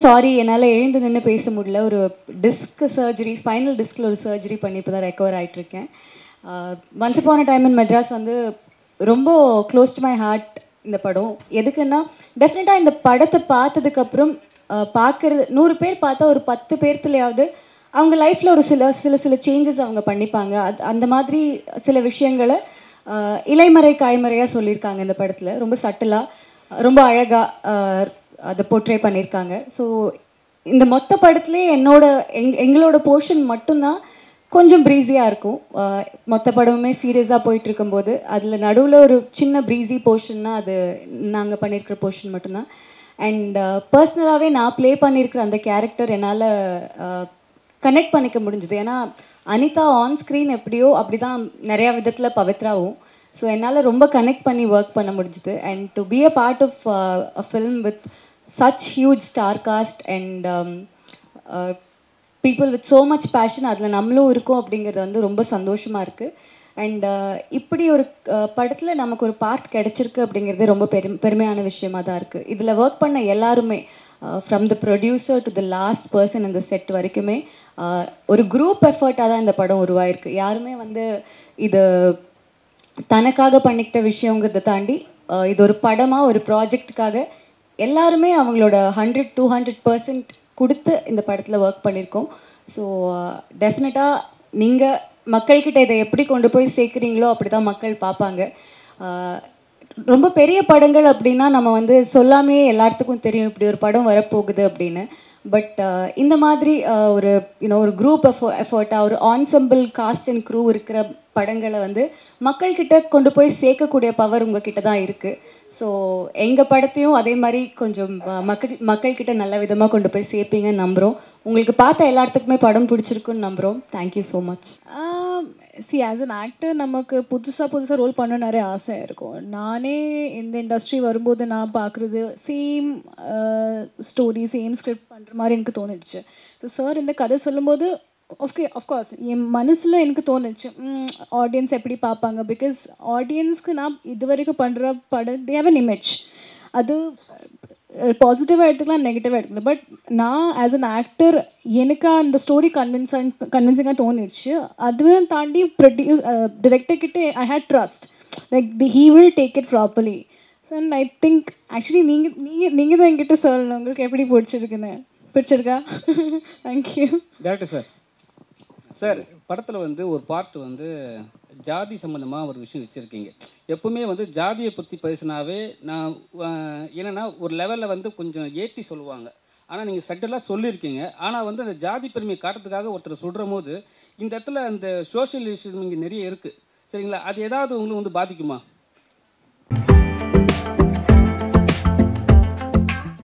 Sorry என்னால் எழுந்து நின்று பேச முடியல. ஒரு டிஸ்க் சர்ஜரி, ஸ்பைனல் டிஸ்கில் ஒரு சர்ஜரி பண்ணி இப்போ தான் ரெக்கவர் ஆகிட்டுருக்கேன். Once upon a time in Madras வந்து ரொம்ப க்ளோஸ் டு மை ஹார்ட் இந்த படம். எதுக்குன்னா டெஃபினட்டாக இந்த படத்தை பார்த்ததுக்கப்புறம் பார்க்குறது 100 பேர் பார்த்தா ஒரு 10 பேர்த்துலையாவது அவங்க லைஃப்பில் ஒரு சில சேஞ்சஸ் அவங்க பண்ணிப்பாங்க. அந்த மாதிரி சில விஷயங்களை இலைமறை காய்மறையாக சொல்லியிருக்காங்க இந்த படத்தில். ரொம்ப சட்டிலாக, ரொம்ப அழகாக அதை போர்ட்ரே பண்ணியிருக்காங்க. ஸோ இந்த மொத்த படத்துலேயே எங்களோட போர்ஷன் மட்டும்தான் கொஞ்சம் ப்ரீஸியாக இருக்கும். மொத்த படமுமே சீரியஸாக போயிட்டு இருக்கும்போது அதில் நடுவில் ஒரு சின்ன ப்ரீஸி போர்ஷன்னா அது நாங்கள் பண்ணியிருக்கிற போர்ஷன் மட்டும்தான். அண்ட் பர்சனலாகவே நான் ப்ளே பண்ணியிருக்கிற அந்த கேரக்டர் என்னால் கனெக்ட் பண்ணிக்க முடிஞ்சுது. ஏன்னா அனிதா ஆன் ஸ்க்ரீன் எப்படியோ அப்படி தான் நிறையா விதத்தில் பவித்ராவும். ஸோ என்னால் ரொம்ப கனெக்ட் பண்ணி ஒர்க் பண்ண முடிஞ்சுது. And to be a part of a film with such huge star cast and people with so much passion, அதில் நம்மளும் இருக்கோம் அப்படிங்கிறது வந்து ரொம்ப சந்தோஷமாக இருக்குது. அண்ட் இப்படி ஒரு படத்தில் நமக்கு ஒரு பார்ட் கிடச்சிருக்கு அப்படிங்கிறது ரொம்ப பெருமையான விஷயமாக தான் இருக்குது. இதில் ஒர்க் பண்ண எல்லாருமே from the producer to the last person இந்த செட் வரைக்குமே ஒரு குரூப் எஃபர்ட்டாக தான் இந்த படம் உருவாயிருக்கு. யாருமே வந்து இது தனக்காக பண்ணிக்கிட்ட விஷயங்கிறத தாண்டி இது ஒரு படமாக, ஒரு ப்ராஜெக்டுக்காக எல்லாருமே அவங்களோட 100-200% கொடுத்து இந்த படத்தில் ஒர்க் பண்ணியிருக்கோம். ஸோ டெஃபினட்டாக நீங்கள் மக்கள்கிட்ட இதை எப்படி கொண்டு போய் சேர்க்குறீங்களோ அப்படி தான் மக்கள் பார்ப்பாங்க. ரொம்ப பெரிய படங்கள் அப்படின்னா நம்ம வந்து சொல்லாமே எல்லாத்துக்கும் தெரியும் இப்படி ஒரு படம் வரப்போகுது அப்படின்னு. பட் இந்த மாதிரி ஒரு குரூப் எஃபர்ட்டாக ஒரு ஆன்சம்பிள் காஸ்ட் அண்ட் க்ரூ இருக்கிற படங்களை வந்து மக்கள்கிட்ட கொண்டு போய் சேர்க்கக்கூடிய பவர் உங்ககிட்ட தான் இருக்குது. ஸோ எங்கள் படத்தையும் அதே மாதிரி கொஞ்சம் மக்கள்கிட்ட நல்ல விதமாக கொண்டு போய் சேர்ப்பீங்கன்னு நம்புகிறோம். உங்களுக்கு பார்த்த எல்லாத்துக்குமே படம் பிடிச்சிருக்குன்னு நம்புகிறோம். Thank you so much. As an actor நமக்கு புதுசாக ரோல் பண்ண நிறைய ஆசை இருக்கும். நானே இந்த இண்டஸ்ட்ரி வரும்போது நான் பார்க்குறது சேம் ஸ்டோரி, சேம் ஸ்கிரிப்ட் பண்ணுற மாதிரி எனக்கு தோணிடுச்சு. ஸோ சார் இந்த கதை சொல்லும்போது அஃப்கோர்ஸ் என் மனசில் எனக்கு தோணுச்சு ஆடியன்ஸ் எப்படி பார்ப்பாங்க. பிகாஸ் ஆடியன்ஸ்க்கு நான் இது வரைக்கும் பண்ணுற படம் தே ஹேவ் அன் இமேஜ். அது பாசிட்டிவாக எடுத்துக்கலாம், நெகட்டிவாக எடுத்துக்கலாம். பட் நான் ஆஸ் அன் ஆக்டர் எனக்கு அந்த ஸ்டோரி கன்வின்சிங்காக தோணிடுச்சு. அதுவும் தாண்டி டிரெக்டர்கிட்ட I had trust like he will take it properly. So and I think actually நீங்கள் தான் என்கிட்ட சொல்லணும் உங்களுக்கு எப்படி பிடிச்சிருக்கா? தேங்க்யூ. Director sir. சார் படத்தில் வந்து ஒரு பார்ட் வந்து ஜாதி சம்மந்தமாக ஒரு விஷயம் வச்சுருக்கீங்க. எப்பவுமே வந்து ஜாதியை பற்றி பேசினாவே நான் என்னென்னா ஒரு லெவலில் வந்து கொஞ்சம் ஏற்றி சொல்லுவாங்க. ஆனால் நீங்கள் சட்டெல்லாம் சொல்லியிருக்கீங்க. ஆனால் வந்து அந்த ஜாதி பெருமையை காட்டுறதுக்காக ஒருத்தர் சொல்கிற போது இந்த இடத்துல அந்த சோஷியல் இஷ்யூ இங்கே நிறைய இருக்குது. சரிங்களா? அது ஏதாவது உங்களுக்கு வந்து பாதிக்குமா?